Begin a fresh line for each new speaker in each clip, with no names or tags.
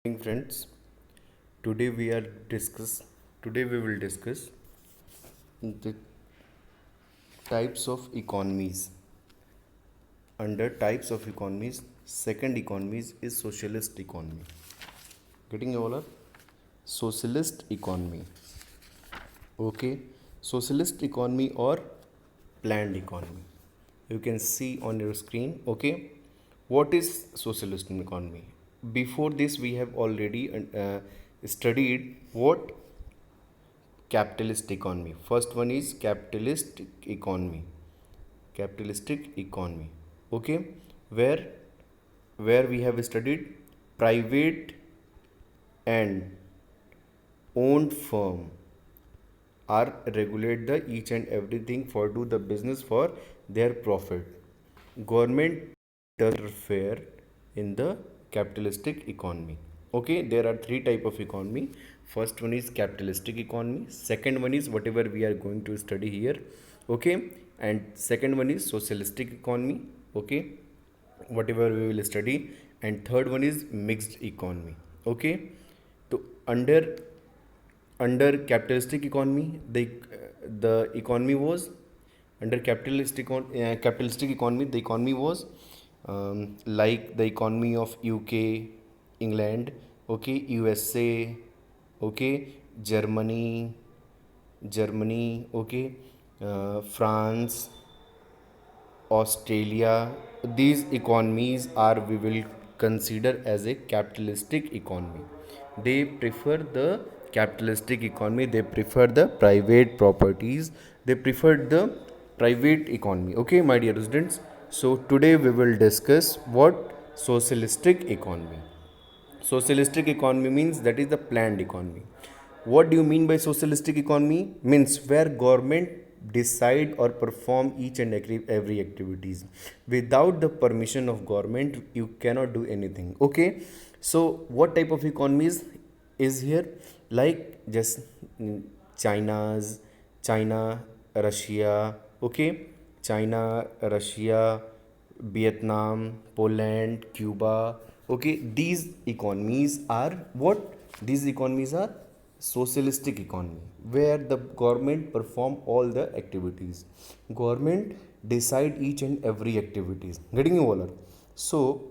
Morning friends, today we are discuss today we will discuss the types of economies. Under types of economies, second economies is socialist economy. Getting all up? Socialist economy. Okay, socialist economy or planned economy. You can see on your screen. Okay, what is socialist economy? Before this, we have already studied what capitalist economy. First one is capitalistic economy. Okay, where where we have studied private and owned firm are regulate the each and everything for do the business for their profit. Government does interfere in the capitalistic economy. Okay, there are three type of economy. First one is capitalistic economy, second one is whatever we are going to study here. Okay, and second one is socialistic economy. Okay, whatever we will study, and third one is mixed economy. Okay, so under capitalistic economy, the economy was under capitalistic economy, the economy was like the economy of UK, England, okay, USA, okay, Germany, okay, France, Australia. These economies are we will consider as a capitalistic economy. They prefer the capitalistic economy. They prefer the private properties. They prefer the private economy. Okay, my dear students. So today we will discuss what socialistic economy. Socialistic economy means that is the planned economy. What do you mean by socialistic economy? Means where government decide or perform each and every activities. Without the permission of government, you cannot do anything. Okay. So what type of economies is here? Like just China's, China, Russia. Okay. China, Russia, Vietnam, Poland, Cuba. Okay, these economies are what? These economies are socialistic economy where the government perform all the activities. Government decide each and every activities. Getting you all? So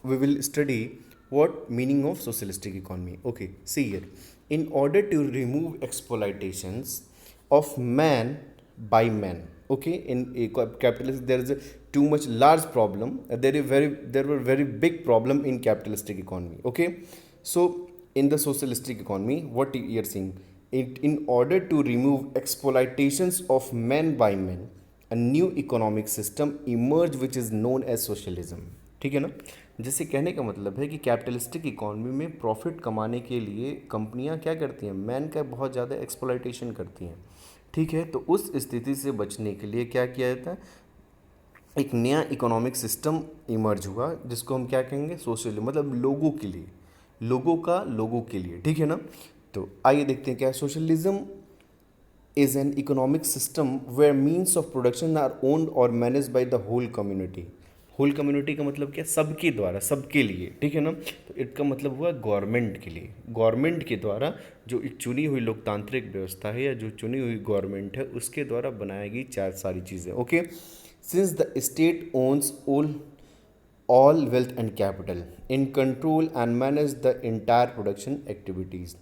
we will study what meaning of socialistic economy. Okay, see here. In order to remove exploitations of man by man, okay, in a capitalist there is a too much large problem. There were very big problem in capitalistic economy. Okay, so in the socialistic economy, what you are seeing, in order to remove exploitations of man by man, a new economic system emerged which is known as socialism. ठीक है ना? जिससे कहने का मतलब है कि capitalistic economy में प्रॉफिट कमाने के लिए कंपनियां क्या करती हैं? मैन का बहुत ज़्यादा एक्सप्लॉइटेशन करती हैं. ठीक है, तो उस स्थिति से बचने के लिए क्या किया जाता है? एक नया इकोनॉमिक सिस्टम इमर्ज हुआ जिसको हम क्या कहेंगे? सोशल, मतलब लोगों के लिए, लोगों के लिए. ठीक है ना? तो आइए देखते हैं क्या socialism is an economic system where means of production are owned or managed by the whole community. Whole community का मतलब क्या? सबके द्वारा, सबके लिए. ठीक है ना? तो इसका मतलब हुआ गवर्नमेंट के लिए. गवर्नमेंट के द्वारा जो एक चुनी हुई लोकतांत्रिक व्यवस्था है या जो चुनी हुई गवर्नमेंट है उसके द्वारा बनाई गई चार सारी चीज़ें. Okay, since the state owns all wealth and capital, in control and manage the entire production activities.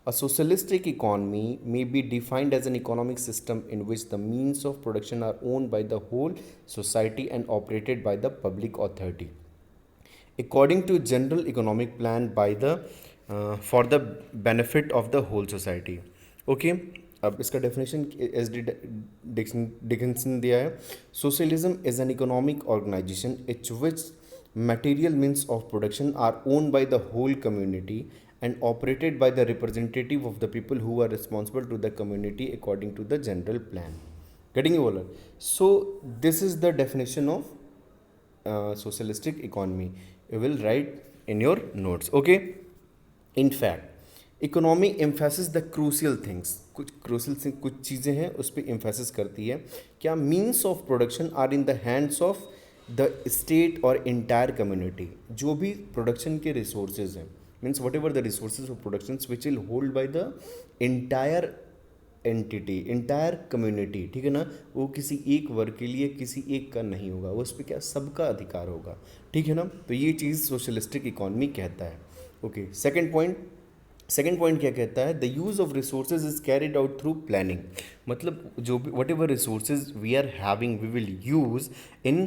A socialistic economy may be defined as an economic system in which the means of production are owned by the whole society and operated by the public authority according to general economic plan by the for the benefit of the whole society. Okay, अब इसका definition S D Dickinson दिया है. Socialism is an economic organisation each which material means of production are owned by the whole community and operated by the representative of the people who are responsible to the community according to the general plan. Getting you all? So this is the definition of socialistic economy. You will write in your notes. Okay, in fact economy emphasis the crucial things. कुछ चीज़ें हैं उस पर emphasis करती है. क्या? Means of production are in the hands of the state और entire community. जो भी प्रोडक्शन के रिसोर्सेज हैं means whatever the resources of production which will hold by the entire entity, entire community, ठीक है ना, वो किसी एक वर्ग के लिए किसी एक का नहीं होगा, वो उस पर क्या सबका अधिकार होगा, ठीक है ना। तो ये चीज़ सोशलिस्टिक इकॉनमी कहता है। ओके, सेकेंड पॉइंट क्या कहता है, the use of resources is carried out through planning. मतलब जो भी whatever resources we are having we will use in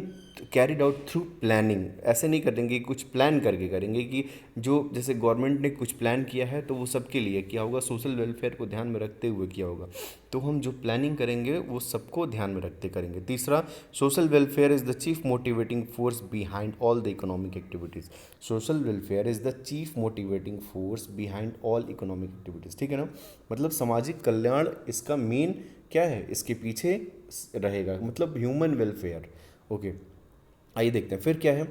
carried out through planning. ऐसे नहीं करेंगे, कुछ प्लान करके करेंगे कि जो जैसे गवर्नमेंट ने कुछ प्लान किया है तो वो सबके लिए किया होगा, सोशल वेलफेयर को ध्यान में रखते हुए किया होगा। तो हम जो प्लानिंग करेंगे वो सबको ध्यान में रखते करेंगे। तीसरा, social welfare is the chief motivating force behind all the economic activities. Social welfare is the chief motivating force behind all economic activities, ठीक है ना। मतलब सामाजिक कल्याण इसका मेन क्या है, इसके पीछे रहेगा, मतलब ह्यूमन वेलफेयर। ओके, आइए देखते हैं फिर क्या है।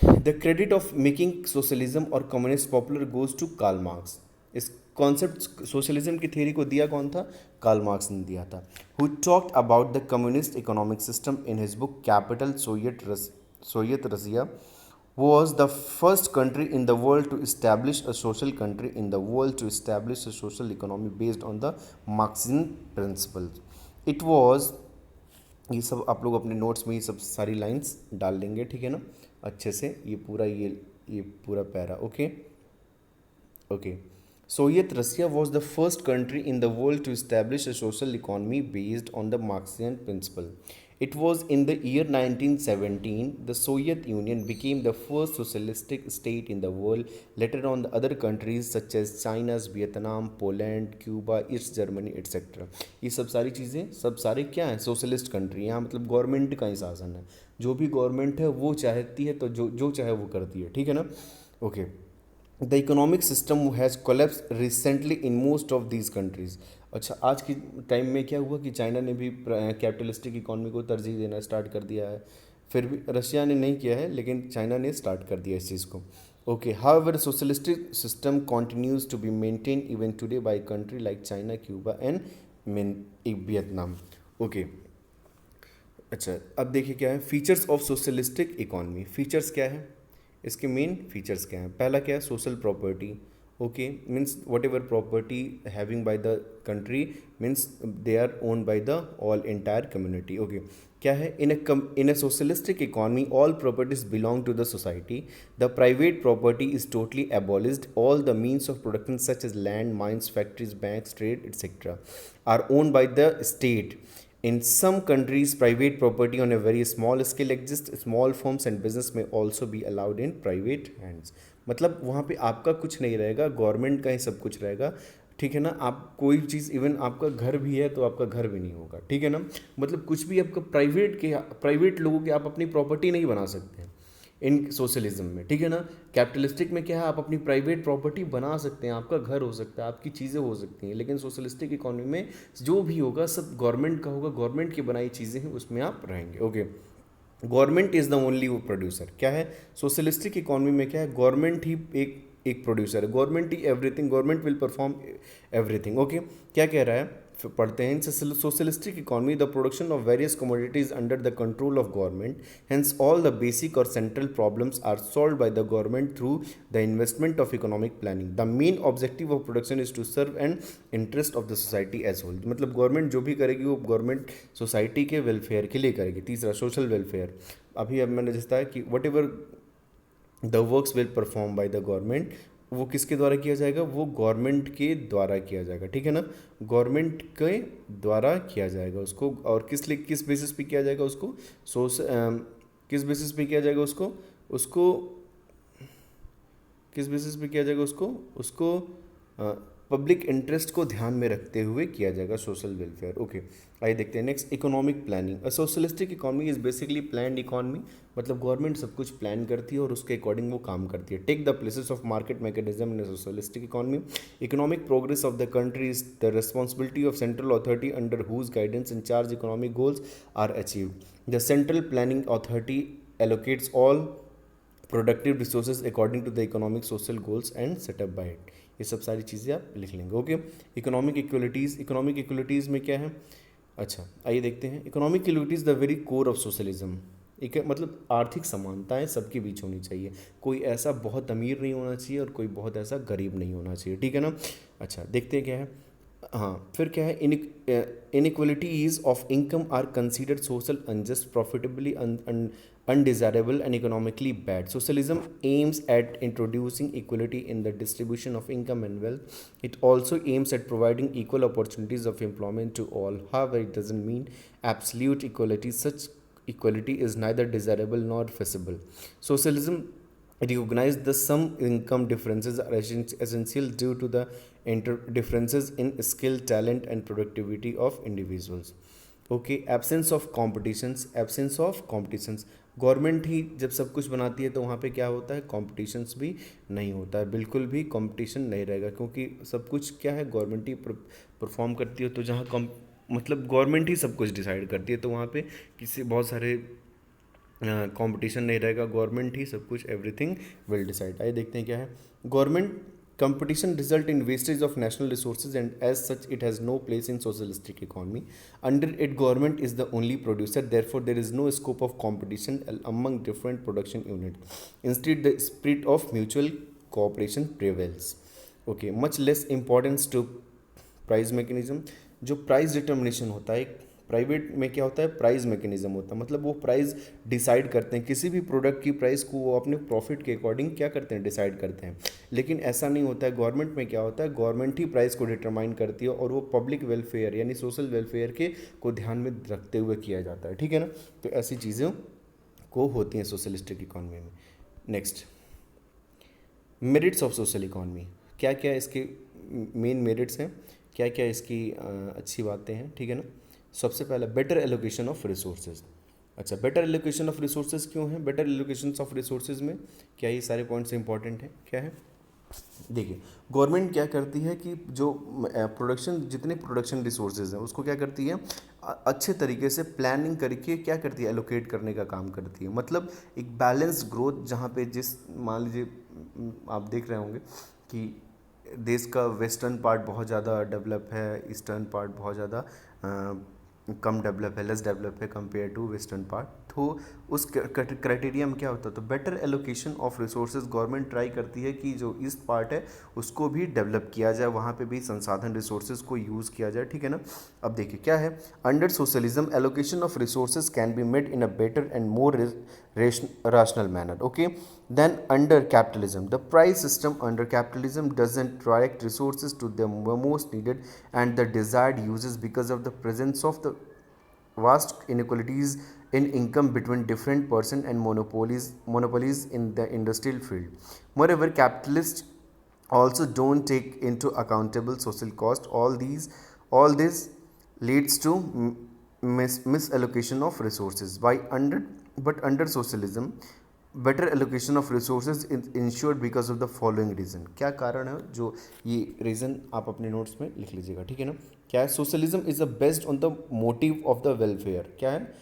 The credit of making socialism और communist popular goes to Karl Marx. इस कॉन्सेप्ट सोशलिज्म की थ्योरी को दिया कौन था, कार्ल मार्क्स ने दिया था। Who talked about the communist economic system in his book capital. Soviet Russia was the first country in the world to establish a social country in the world to establish a social economy based on the Marxian principles. It was, ये सब आप लोग अपने notes में ये सब सारी lines डाल देंगे, ठीक है ना, अच्छे से ये पूरा para. Okay okay, Soviet Russia was the first country in the world to establish a social economy based on the Marxian principle. It was in the year 1917 the Soviet Union became the first socialistic state in the world. Later on, the other countries such as China, Vietnam, Poland, Cuba, East Germany, etc. ये सब सारी चीज़ें, सब सारे क्या हैं, socialist country. यहाँ मतलब गवर्नमेंट का ही शासन है, जो भी गवर्नमेंट है वो चाहती है तो जो चाहे वो करती है, ठीक है ना। Okay, the economic system has collapse recently in most of these countries. अच्छा, आज के टाइम में क्या हुआ कि चाइना ने भी कैपिटलिस्टिक इकोनॉमी को तरजीह देना स्टार्ट कर दिया है। फिर भी रशिया ने नहीं किया है, लेकिन चाइना ने स्टार्ट कर दिया इस चीज़ को। Okay, however socialistic system continues to be maintain even today by country like China, Cuba and Vietnam. Okay, अच्छा अब देखिए क्या है features of socialistic economy. Features क्या है, इसके मेन फीचर्स क्या हैं। पहला क्या है, social property. Okay, means whatever property having by the country means they are owned by the all entire community. Okay, क्या है, in a socialistic economy all properties belong to the society. The private property is totally abolished. All the means of production such as land, mines, factories, banks, trade etcetera are owned by the state. In some countries, private property on a very small scale exists. Small firms and business may also be allowed in private hands. मतलब वहाँ पे आपका कुछ नहीं रहेगा, government का ही सब कुछ रहेगा, ठीक है ना। आप कोई चीज़, इवन आपका घर भी है तो आपका घर भी नहीं होगा, ठीक है ना। मतलब कुछ भी आपका प्राइवेट लोगों के आप अपनी प्रॉपर्टी नहीं बना सकते हैं इन सोशलिज्म में, ठीक है ना। कैपिटलिस्टिक में क्या है, आप अपनी प्राइवेट प्रॉपर्टी बना सकते हैं, आपका घर हो सकता है, आपकी चीज़ें हो सकती हैं, लेकिन सोशलिस्टिक इकोनॉमी में जो भी होगा सब गवर्नमेंट का होगा, गवर्नमेंट की बनाई चीज़ें हैं उसमें आप रहेंगे। Okay, government is the only वो प्रोड्यूसर। क्या है, सोशलिस्टिक इकोनॉमी में क्या है, गवर्नमेंट ही एक प्रोड्यूसर है, गवर्नमेंट ही everything, government will perform everything. Okay, क्या कह रहा है, पढ़ते हैं। Socialistic economy the production of various commodities under the control of government, hence all the basic और central problems are solved by the government through the investment of economic planning. The main objective of production is to serve and interest of the society as whole. मतलब government जो भी करेगी वो government society के welfare के लिए करेगी। तीसरा, सोशल वेलफेयर। अब मैंने जिस कि what ever the works will perform by the government, वो किसके द्वारा किया जाएगा, वो गवर्नमेंट के द्वारा किया जाएगा, ठीक है ना, गवर्नमेंट के द्वारा किया जाएगा उसको। और किस बेसिस पे किया जाएगा उसको, किस बेसिस पे किया जाएगा उसको किस बेसिस पे किया जाएगा उसको पब्लिक इंटरेस्ट को ध्यान में रखते हुए किया जाएगा सोशल वेलफेयर। ओके, आइए देखते हैं next, economic planning. A socialistic economy is basically planned economy. मतलब गवर्नमेंट सब कुछ प्लान करती है और उसके अकॉर्डिंग वो काम करती है। Take the places of market mechanism in a socialistic economy. Economic progress of the country is the responsibility of central authority under whose guidance and charge economic goals are achieved. The central planning authority allocates all productive resources according to the economic social goals and set up by it. ये सब सारी चीज़ें आप लिख लेंगे। Okay, economic इक्वलिटीज़ में क्या है, अच्छा आइए देखते हैं। Economic equalities the very core of socialism. एक मतलब आर्थिक समानताएं सबके बीच होनी चाहिए, कोई ऐसा बहुत अमीर नहीं होना चाहिए और कोई बहुत ऐसा गरीब नहीं होना चाहिए, ठीक है ना। अच्छा देखते हैं क्या है। हाँ फिर क्या है, inequalities of income are considered social unjust, profitably undesirable and economically bad. Socialism aims at introducing equality in the distribution of income and wealth. It also aims at providing equal opportunities of employment to all. However, it doesn't mean absolute equality. Such equality is neither desirable nor feasible. Socialism recognize the some income differences are essential due to the differences in skill, talent and productivity of individuals. Okay, absence of competitions. Government ही जब सब कुछ बनाती है तो वहाँ पे क्या होता है, कॉम्पिटिशन्स भी नहीं होता है, बिल्कुल भी कॉम्पिटिशन नहीं रहेगा, क्योंकि सब कुछ क्या है गवर्नमेंट ही परफॉर्म करती है। तो जहाँ मतलब गवर्नमेंट ही सब कुछ डिसाइड करती है, तो वहाँ पे किसी बहुत सारे कंपटीशन नहीं रहेगा, गवर्नमेंट ही सब कुछ एवरीथिंग विल डिसाइड। आइए देखते हैं क्या है। Government competition result in wastage of national resources and as such it has no place in socialistic economy. Under it, government is the only producer, therefore there is no scope of competition among different production units. Instead, the spirit of mutual cooperation prevails. Okay, much less importance to price mechanism. जो price determination होता है, private में क्या होता है, price mechanism होता है, मतलब वो प्राइस डिसाइड करते हैं, किसी भी प्रोडक्ट की प्राइस को वो अपने प्रॉफिट के अकॉर्डिंग क्या करते हैं, डिसाइड करते हैं। लेकिन ऐसा नहीं होता है गवर्नमेंट में, क्या होता है गवर्नमेंट ही प्राइस को डिटरमाइन करती है और वो पब्लिक वेलफेयर यानी सोशल वेलफेयर के को ध्यान में रखते हुए किया जाता है, ठीक है ना। तो ऐसी चीज़ों को होती हैं सोशलिस्टिक इकॉनमी में। Next, merits of social economy. क्या क्या इसके मेन मेरिट्स हैं, क्या क्या इसकी अच्छी बातें हैं, ठीक है ना। सबसे पहला, बेटर एलोकेशन ऑफ रिसोर्सेज। अच्छा, बेटर एलोकेशन ऑफ रिसोर्सेज क्यों है, बेटर एलोकेशन ऑफ रिसोर्सेज में क्या ये सारे पॉइंट्स इंपॉर्टेंट हैं, क्या है। देखिए, गवर्नमेंट क्या करती है कि जो प्रोडक्शन जितने प्रोडक्शन रिसोर्सेज हैं उसको क्या करती है, अच्छे तरीके से प्लानिंग करके क्या करती है, एलोकेट करने का काम करती है। मतलब एक बैलेंस ग्रोथ, जहाँ पे जिस मान लीजिए आप देख रहे होंगे कि देश का वेस्टर्न पार्ट बहुत ज़्यादा डेवलप है, ईस्टर्न पार्ट बहुत ज़्यादा कम डेवलप है, लेस डेवलप है कंपेयर टू वेस्टर्न पार्ट। तो उस क्राइटेरिया में क्या होता है, तो better allocation of resources, government try करती है कि जो ईस्ट पार्ट है उसको भी डेवलप किया जाए, वहाँ पे भी संसाधन रिसोर्सेज को यूज़ किया जाए, ठीक है ना। अब देखिए क्या है, under socialism allocation of resources can be made in a better and more rational manner, okay, then under capitalism the price system under capitalism doesn't direct resources to the most needed and the desired uses because of the presence of the vast inequalities in income between different person and monopolies in the industrial field. Moreover, capitalists also don't take into accountable social cost. All this leads to misallocation of resources by under but under socialism better allocation of resources insured because of the following reason. क्या कारण है, जो ये reason आप अपने notes में लिख लीजिएगा, ठीक है ना। क्या है, socialism is a based on the motive of the welfare. क्या है,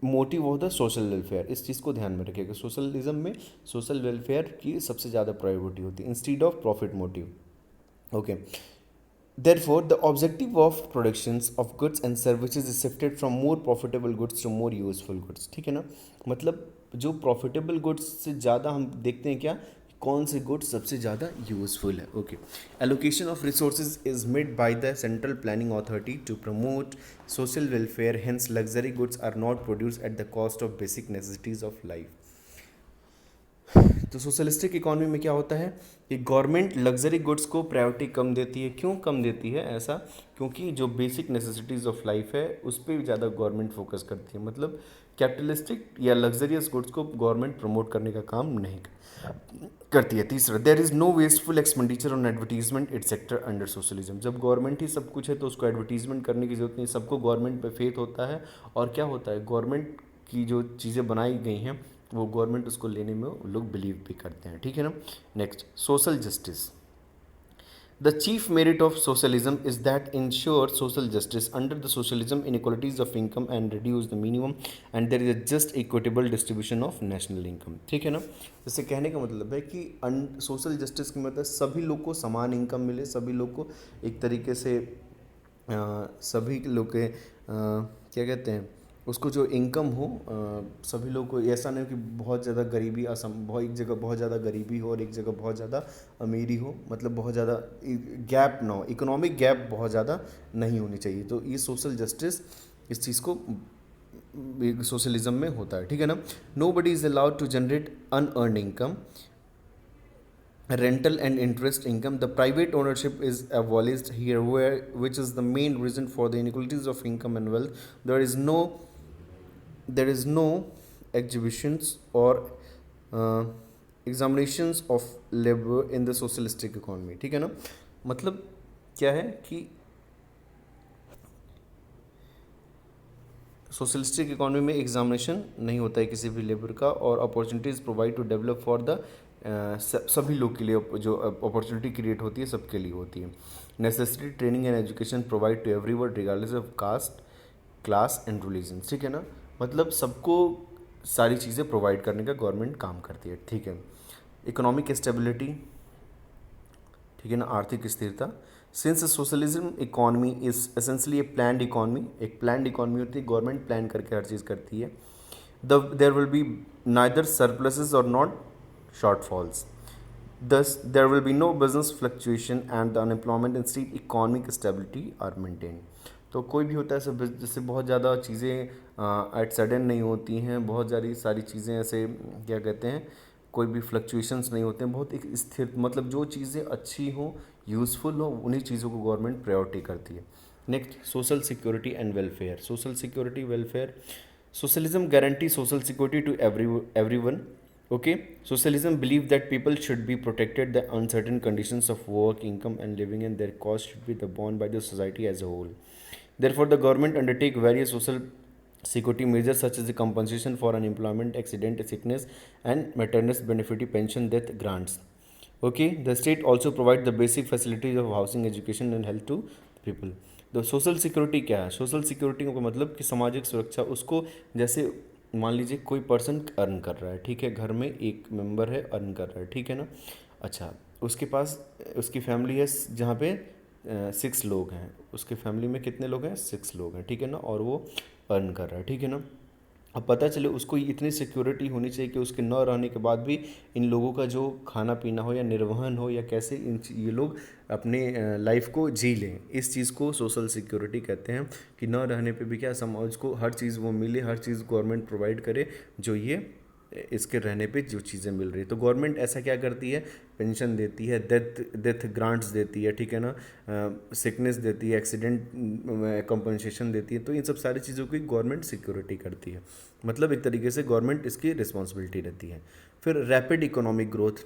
motive of the social welfare, इस चीज़ को ध्यान में रखिएगा। सोशलिज्म में सोशल वेलफेयर की सबसे ज़्यादा प्रायोरिटी होती है instead of profit motive, okay. Therefore, the objective of productions of goods and services is shifted from more profitable goods to more useful goods, ठीक है ना। मतलब जो प्रॉफिटेबल गुड्स से ज़्यादा हम देखते हैं क्या, कौन से गुड्स सबसे ज़्यादा यूजफुल है, okay. Allocation of resources is made by the central planning authority to promote social welfare, hence luxury goods are not produce at the cost of basic necessities of life. तो socialistic economy में क्या होता है कि government luxury goods को priority कम देती है। क्यों कम देती है ऐसा, क्योंकि जो बेसिक नेसेसिटीज़ ऑफ लाइफ है उस पर ज़्यादा गवर्नमेंट फोकस करती है। मतलब कैपिटलिस्टिक या लग्जरियस गुड्स को गवर्नमेंट प्रमोट करने का काम नहीं करती है। तीसरा, there is no wasteful expenditure on advertisement it sector under socialism. जब गवर्नमेंट ही सब कुछ है तो उसको एडवर्टीजमेंट करने की जरूरत नहीं, सबको गवर्नमेंट पे फेथ होता है। और क्या होता है, गवर्नमेंट की जो चीज़ें बनाई गई हैं वो गवर्नमेंट उसको लेने में लोग बिलीव भी करते हैं, ठीक है ना। Next, social justice. The chief merit of socialism is that ensures social justice. Under the socialism, inequalities of income and reduce the minimum and there is a just equitable distribution of national income, ठीक है ना। जैसे कहने का मतलब है कि social justice की मतलब सभी लोग को समान इनकम मिले, सभी लोग को एक तरीके से सभी लोग के क्या कहते हैं उसको जो इनकम हो, सभी लोग को ऐसा नहीं हो कि बहुत ज़्यादा गरीबी बहुत एक जगह बहुत ज़्यादा गरीबी हो और एक जगह बहुत ज़्यादा अमीरी हो, मतलब बहुत ज़्यादा गैप ना हो, इकोनॉमिक गैप बहुत ज़्यादा नहीं होनी चाहिए। तो ये सोशल जस्टिस इस चीज़ को सोशलिज्म में होता है, ठीक है ना। Nobody is allowed to generate unearn income, rental and interest income. The private ownership is abolished here, which is the main reason for the inequalities of income and wealth. There is no exhibitions or uh, examinations of labor in the socialistic economy, ठीक है ना। मतलब क्या है कि socialistic economy में examination नहीं होता है किसी भी लेबर का, और opportunities provide to develop for the सभी लोग के लिए जो अपॉर्चुनिटी क्रिएट होती है सबके लिए होती है। Necessary training and education provide to everyone regardless of caste, class and religion, ठीक है ना। मतलब सबको सारी चीज़ें प्रोवाइड करने का गवर्नमेंट काम करती है, ठीक है। इकोनॉमिक स्टेबिलिटी, ठीक है ना, आर्थिक स्थिरता। Since socialism economy is essentially a planned economy, एक प्लान्ड इकॉनमी होती है, गवर्नमेंट प्लान करके हर चीज़ करती है। There will be neither surpluses और not shortfalls, thus there will be no business fluctuation and the unemployment instead economic stability are maintained। तो कोई भी होता है ऐसे जैसे बहुत ज़्यादा चीज़ें एट सडन नहीं होती हैं, बहुत सारी चीज़ें ऐसे क्या कहते हैं, कोई भी फ्लक्चुएशंस नहीं होते हैं, बहुत एक स्थिर, मतलब जो चीज़ें अच्छी हो, यूज़फुल हो, उन्हीं चीज़ों को गवर्नमेंट प्रायोरिटी करती है। Next, social security and welfare. Social security welfare, socialism guarantee social security to everyone। Okay, socialism believe that people should be protected the uncertain conditions of work, income, and living, and their cost should be borne by the society as a whole. Therefore, the government undertake various social security measures such as the compensation for unemployment, accident, sickness, and maternity benefit, pension, death grants. Okay, the state also provide the basic facilities of housing, education, and health to people. तो social security क्या है? Social security का मतलब कि सामाजिक सुरक्षा, उसको जैसे मान लीजिए कोई पर्सन अर्न कर रहा है, ठीक है, घर में एक मेंबर है अर्न कर रहा है, ठीक है ना। अच्छा, उसके पास उसकी फैमिली है जहाँ पे 6 लोग हैं, उसके फैमिली में कितने लोग हैं? 6 लोग हैं, ठीक है ना, और वो अर्न कर रहा है, ठीक है ना। अब पता चले उसको इतनी सिक्योरिटी होनी चाहिए कि उसके न रहने के बाद भी इन लोगों का जो खाना पीना हो या निर्वहन हो या कैसे ये लोग अपने लाइफ को जी लें, इस चीज़ को सोशल सिक्योरिटी कहते हैं। कि न रहने पे भी क्या समाज को हर चीज़ वो मिले, हर चीज़ गवर्नमेंट प्रोवाइड करे जो ये इसके रहने पे जो चीज़ें मिल रही। तो गवर्नमेंट ऐसा क्या करती है, पेंशन देती है, डेथ ग्रांट्स देती है, ठीक है ना, सिकनेस देती है, एक्सीडेंट कंपनसेशन देती है। तो इन सब सारी चीज़ों की गवर्नमेंट सिक्योरिटी करती है, मतलब एक तरीके से गवर्नमेंट इसकी रिस्पॉन्सिबिलिटी रहती है। फिर rapid economic growth,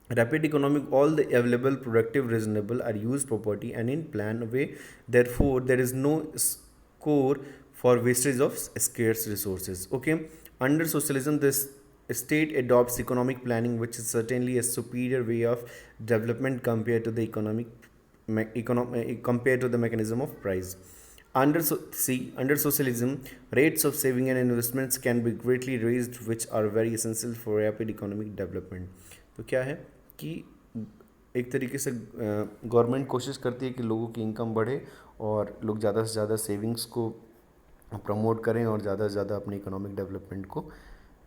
rapid economic, all the available productive reasonable are used property and in planned way, therefore there is no score for wastage of scarce resources। Okay, under socialism this state adopts economic planning, which is certainly a superior way of development compared to the compared to the mechanism of price। Under socialism, rates of saving and investments can be greatly raised, which are very essential for rapid economic development। तो क्या है कि एक तरीके से government कोशिश करती है कि लोगों की इनकम बढ़े और लोग ज़्यादा से ज़्यादा सेविंग्स को प्रमोट करें और ज़्यादा से ज़्यादा अपनी इकोनॉमिक डेवलपमेंट को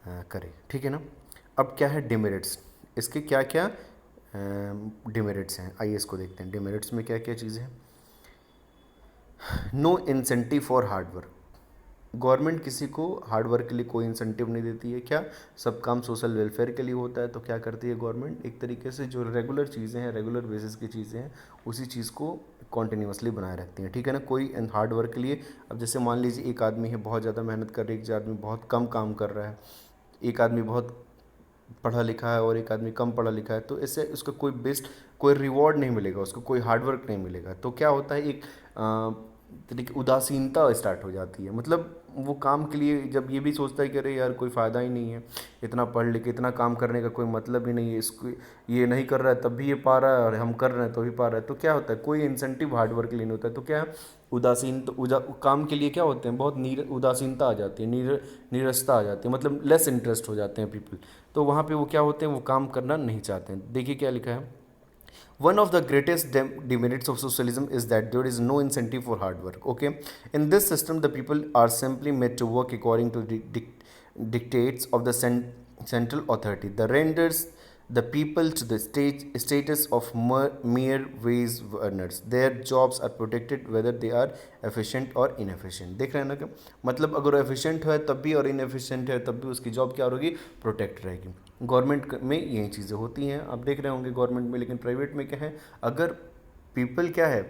करें, ठीक है ना। अब क्या है डिमेरिट्स, इसके क्या क्या डिमेरिट्स हैं, आइए इसको देखते हैं। डिमेरिट्स में क्या क्या चीज़ें हैं? No incentive for hard work, government किसी को हार्ड वर्क के लिए कोई इंसेंटिव नहीं देती है। क्या, सब काम सोशल वेलफेयर के लिए होता है। तो क्या करती है गवर्नमेंट, एक तरीके से जो रेगुलर चीज़ें हैं, रेगुलर बेसिस की चीज़ें हैं, उसी चीज़ को कॉन्टीन्यूसली बनाए रखती हैं, ठीक है ना। कोई हार्ड वर्क के लिए, अब जैसे मान लीजिए एक आदमी है बहुत ज़्यादा मेहनत कर रही है, एक आदमी बहुत कम काम कर रहा है, एक आदमी बहुत पढ़ा लिखा है और एक आदमी कम पढ़ा लिखा है, तो इससे उसका कोई रिवॉर्ड नहीं मिलेगा, उसको कोई हार्ड वर्क नहीं मिलेगा। तो क्या होता है, एक तरीके उदासीनता स्टार्ट हो जाती है। मतलब वो काम के लिए जब ये भी सोचता है कि अरे यार कोई फ़ायदा ही नहीं है, इतना पढ़ लिख के इतना काम करने का कोई मतलब ही नहीं है, इसको ये नहीं कर रहा है तब भी ये पा रहा है और हम कर रहे हैं तो भी पा रहा है। तो क्या होता है, कोई इंसेंटिव हार्ड वर्क के लिए नहीं होता है। तो क्या उदासीन, तो काम के लिए क्या होते हैं, बहुत उदासीनता आ जाती है, नीरसता आ जाती है, मतलब लेस इंटरेस्ट हो जाते हैं पीपल। तो वहाँ पे वो क्या होते हैं, वो काम करना नहीं चाहते हैं। देखिए क्या लिखा है, One of the greatest demerits of socialism is that there is no incentive for hard work. Okay, in this system, the people are simply made to work according to the dictates of the central authority. The renders the people to the status of mere wage earners. Their jobs are protected whether they are efficient और inefficient. देख रहे हैं ना कि मतलब अगर वो efficient है तब भी और इनएफिशिएंट है तब भी उसकी जॉब क्या होगी, प्रोटेक्ट रहेगी. गवर्नमेंट में यही चीज़ें होती हैं, आप देख रहे होंगे गवर्नमेंट में. लेकिन प्राइवेट में क्या है, अगर पीपल क्या है,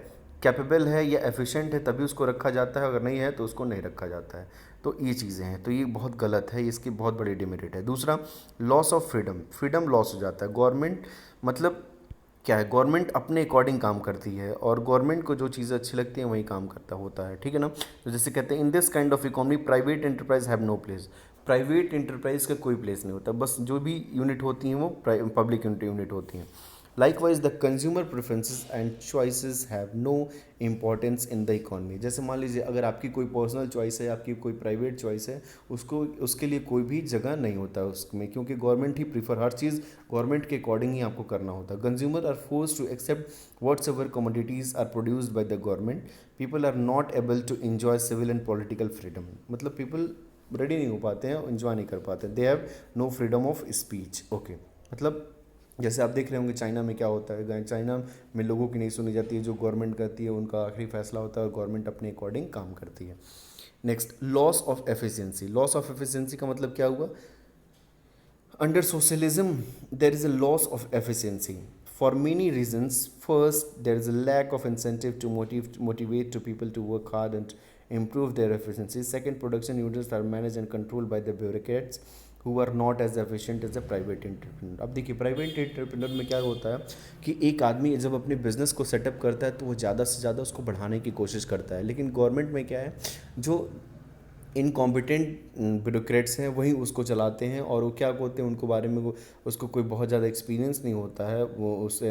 कैपेबल है या एफिशिएंट है तभी उसको रखा जाता है, अगर नहीं है तो उसको नहीं रखा जाता है. तो ये चीज़ें हैं, तो ये बहुत गलत है, इसकी बहुत बड़ी डिमेरिट है. दूसरा, loss of freedom. Freedom loss हो जाता है. गवर्नमेंट मतलब क्या है, गवर्नमेंट अपने अकॉर्डिंग काम करती है और गवर्नमेंट को जो चीज़ें अच्छी लगती हैं वही काम करता होता है. ठीक है ना. तो जैसे कहते हैं in this kind of economy private enterprise have no place. Private enterprise का कोई प्लेस नहीं होता, बस जो भी यूनिट होती हैं वो पब्लिक यूनिट होती हैं. Likewise, the consumer preferences and choices have no importance in the economy. जैसे मान लीजिए अगर आपकी कोई पर्सनल चॉइस है, आपकी कोई प्राइवेट चॉइस है, उसको उसके लिए कोई भी जगह नहीं होता उसमें, क्योंकि गवर्नमेंट ही प्रीफर, हर चीज़ गवर्नमेंट के अकॉर्डिंग ही आपको करना होता है. Consumer are force to accept whatsoever commodities are produced by the government. People are not able to enjoy civil and political freedom. मतलब पीपल रेडी नहीं हो पाते हैं, इन्जॉय नहीं कर पाते. They have no freedom of speech. Okay, मतलब जैसे आप देख रहे होंगे चाइना में क्या होता है. चाइना में लोगों की नहीं सुनी जाती है, जो गवर्नमेंट करती है उनका आखिरी फैसला होता है और गवर्नमेंट अपने अकॉर्डिंग काम करती है. Next, loss of efficiency. Loss of efficiency का मतलब क्या हुआ, under socialism there is a loss of efficiency for many reasons. First, there is a lack of incentive to motivate to people to work hard and improve their efficiency. Second, production units are managed and controlled by the bureaucrats who are not as efficient as a private entrepreneur. अब देखिए private entrepreneur में क्या होता है कि एक आदमी जब अपने बिजनेस को सेटअप करता है तो वो ज़्यादा से ज़्यादा उसको बढ़ाने की कोशिश करता है. लेकिन गवर्नमेंट में क्या है, जो इनकॉम्पिटेंट ब्यूरोक्रेट्स हैं वही उसको चलाते हैं और वो क्या होते हैं, उनको बारे में वो उसको कोई बहुत ज़्यादा एक्सपीरियंस नहीं होता है वो उस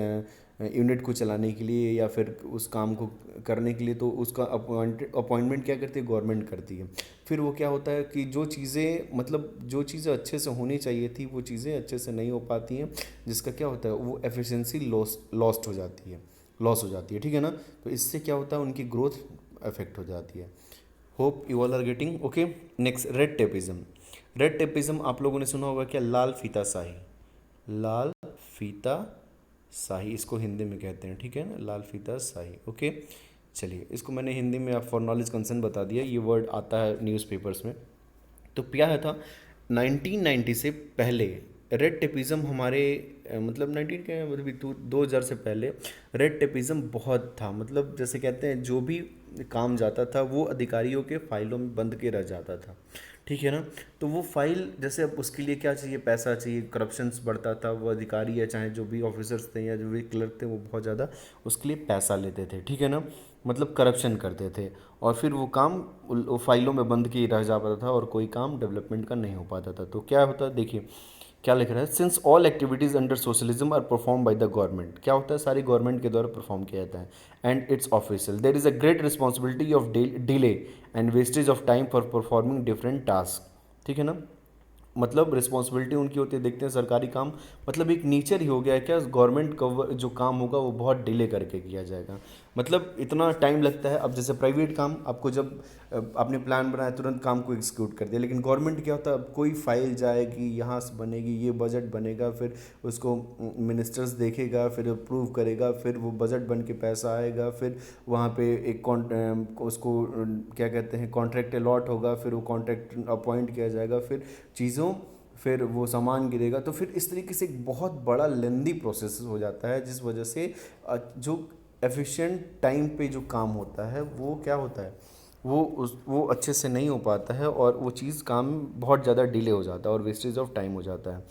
यूनिट को चलाने के लिए या फिर उस काम को करने के लिए. तो उसका अपॉइंटमेंट क्या करती है, गवर्नमेंट करती है. फिर वो क्या होता है कि जो चीज़ें मतलब जो चीज़ें अच्छे से होनी चाहिए थी वो चीज़ें अच्छे से नहीं हो पाती हैं, जिसका क्या होता है वो एफिशिएंसी लॉस्ट हो जाती है, लॉस हो जाती है. ठीक है ना. तो इससे क्या होता है, उनकी ग्रोथ अफेक्ट हो जाती है. Hope you all are getting. Okay, next, red tapism. Red tapism आप लोगों ने सुना होगा क्या, लाल फीता शाही. लाल फीता शाही इसको हिंदी में कहते हैं. ठीक है ना, लाल फीता शाही. ओके, चलिए इसको मैंने हिंदी में आप फॉर नॉलेज कंसर्न बता दिया. ये वर्ड आता है न्यूज़पेपर्स में. तो क्या है था, 1990 से पहले रेड टेपिज्म हमारे मतलब 19 के मतलब 2000 से पहले रेड टेपिज्म बहुत था. मतलब जैसे कहते हैं जो भी काम जाता था वो अधिकारियों के फाइलों में बंद के रह जाता था. ठीक है ना. तो वो फाइल जैसे अब उसके लिए क्या चाहिए, पैसा चाहिए, करप्शंस बढ़ता था. वो अधिकारी या चाहे जो भी ऑफिसर्स थे या जो भी क्लर्क थे वो बहुत ज़्यादा उसके लिए पैसा लेते थे. ठीक है ना, मतलब करप्शन करते थे और फिर वो काम वो फाइलों में बंद के ही रह जा पाता था और कोई काम डेवलपमेंट का नहीं हो पाता था. तो क्या होता है, देखिए क्या लिख रहा है, since all activities under socialism are perform by the government. क्या होता है, सारी गवर्नमेंट के द्वारा परफॉर्म किया जाता है. And it's official, there is a great responsibility of delay and wastage of time for performing different task. ठीक है ना, मतलब रिस्पॉन्सिबिलिटी उनकी होती है. देखते हैं सरकारी काम मतलब एक नेचर ही हो गया है क्या, गवर्नमेंट का जो काम होगा वो बहुत डिले करके किया जाएगा. मतलब इतना टाइम लगता है. अब जैसे प्राइवेट काम आपको जब आपने प्लान बनाया तुरंत काम को एग्जीक्यूट कर दिया. लेकिन गवर्नमेंट क्या होता है, अब कोई फाइल जाएगी, यहाँ से बनेगी, ये बजट बनेगा, फिर उसको मिनिस्टर्स देखेगा, फिर अप्रूव करेगा, फिर वो बजट बन के पैसा आएगा, फिर वहाँ पे एक उसको क्या कहते हैं कॉन्ट्रैक्ट अलॉट होगा, फिर वो कॉन्ट्रैक्ट अपॉइंट किया जाएगा, फिर चीज़ों फिर वो सामान गिरेगा. तो फिर इस तरीके से एक बहुत बड़ा लेंदी प्रोसेस हो जाता है, जिस वजह से जो एफिशिएंट टाइम पे जो काम होता है वो क्या होता है, वो अच्छे से नहीं हो पाता है और वो चीज़ काम बहुत ज़्यादा डिले हो जाता है और वेस्टेज ऑफ टाइम हो जाता है.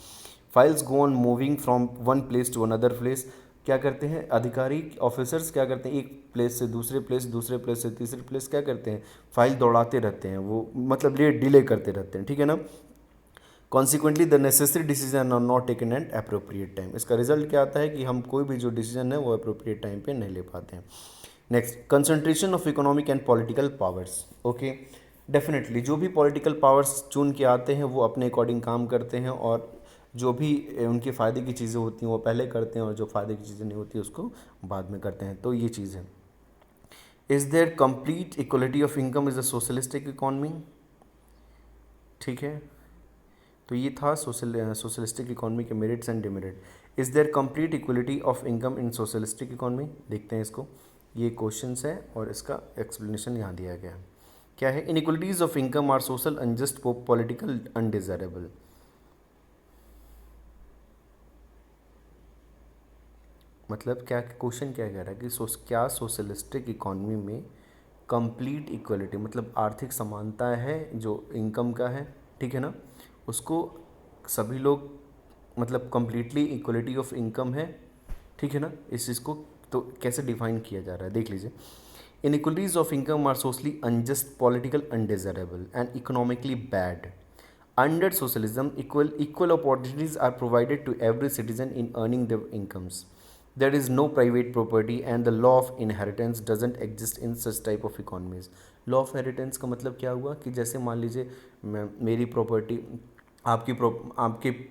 Files go on moving from one place to another place. क्या करते हैं अधिकारी ऑफिसर्स, क्या करते हैं एक प्लेस से दूसरे प्लेस, दूसरे प्लेस से तीसरे प्लेस, क्या करते हैं फाइल दौड़ाते रहते हैं, वो मतलब डिले करते रहते हैं. ठीक है ना. Consequently the necessary decision are not taken at appropriate time. इसका रिजल्ट क्या आता है कि हम कोई भी जो डिसीजन है वो अप्रोप्रिएट टाइम पे नहीं ले पाते हैं. Next, concentration of economic and political powers. Okay, definitely जो भी पॉलिटिकल पावर्स चुन के आते हैं वो अपने अकॉर्डिंग काम करते हैं और जो भी उनके फ़ायदे की चीज़ें होती हैं वो पहले करते हैं, और जो फ़ायदे की चीज़ें नहीं होती उसको बाद में करते हैं। तो ये चीज़ है। Is there complete equality of income is a socialistic economy? ठीक है, तो ये था सोशलिस्टिक इकॉनमी के merits and demerit. Is there complete equality of income in socialistic economy? देखते हैं इसको। ये क्वेश्चंस है और इसका एक्सप्लेनेशन यहाँ दिया गया है। क्या है? Inequalities of income are social unjust political undesirable. मतलब क्या क्वेश्चन क्या कह रहा है कि क्या सोशलिस्टिक इकॉनमी में कंप्लीट इक्वलिटी मतलब आर्थिक समानता है जो इनकम का है, ठीक है ना, उसको सभी लोग मतलब कंप्लीटली इक्वलिटी ऑफ इनकम है, ठीक है ना, इस चीज़ को तो कैसे डिफाइन किया जा रहा है देख लीजिए। Inequalities of income are socially unjust political undesirable and economically bad. Under socialism, equal opportunities are provided to every citizen in earning their incomes. There is no private property and the law of inheritance doesn't exist in such type of economies. Law of inheritance का मतलब क्या हुआ कि जैसे मान लीजिए मेरी property आपके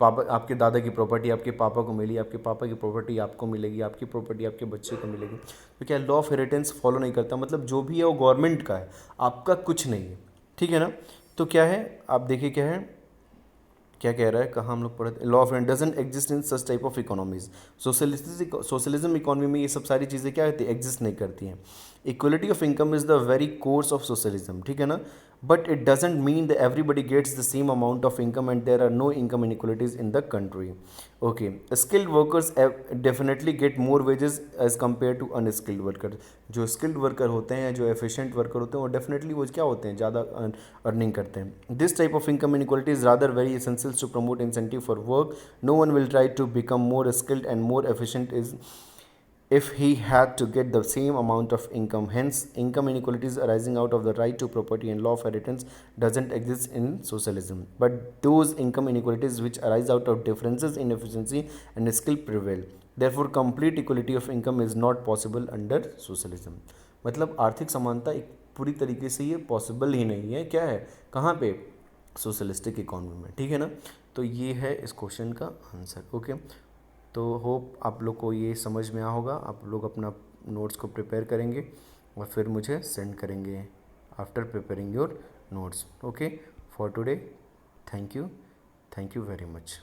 पापा आपके दादा की प्रॉपर्टी आपके पापा को मिली, आपके पापा की प्रॉपर्टी आपको मिलेगी, आपकी प्रॉपर्टी आपके बच्चे को मिलेगी। तो क्या लॉ ऑफ हेरिटेंस फॉलो नहीं करता, मतलब जो भी है वो गवर्नमेंट का है, आपका कुछ नहीं है, ठीक है ना। तो क्या है, आप देखिए क्या है, क्या कह रहा है, कहाँ हम लोग पढ़ते, law of and doesn't exist in such type of economies. Socialism economy में ये सब सारी चीज़ें क्या होती है, एग्जिस्ट नहीं करती हैं। Equality of income is the very course of socialism, ठीक है ना, but it doesn't mean that everybody gets the same amount of income and there are no income inequalities in the country. Okay, skilled workers definitely get more wages as compare to unskilled worker. जो skilled worker होते हैं, जो efficient worker होते हैं, वो definitely वो क्या होते हैं, ज़्यादा अर्निंग करते हैं। This type of income inequality is rather very essential to promote incentive for work. No one will try to become more skilled and more efficient is if he had to get the same amount of income. Hence, income inequalities arising out of the right to property and law of inheritance doesn't exist in socialism. But those income inequalities which arise out of differences in efficiency and skill prevail. Therefore, complete equality of income is not possible under socialism. मतलब आर्थिक समानता एक पूरी तरीके से ये possible ही नहीं है। क्या है, कहाँ पे, सोशलिस्टिक इकोनॉमी में, ठीक है ना। तो ये है इस क्वेश्चन का आंसर। ओके, तो होप आप लोग को ये समझ में आया होगा। आप लोग अपना नोट्स को प्रिपेयर करेंगे और फिर मुझे सेंड करेंगे after preparing your notes. Okay, for today, thank you very much.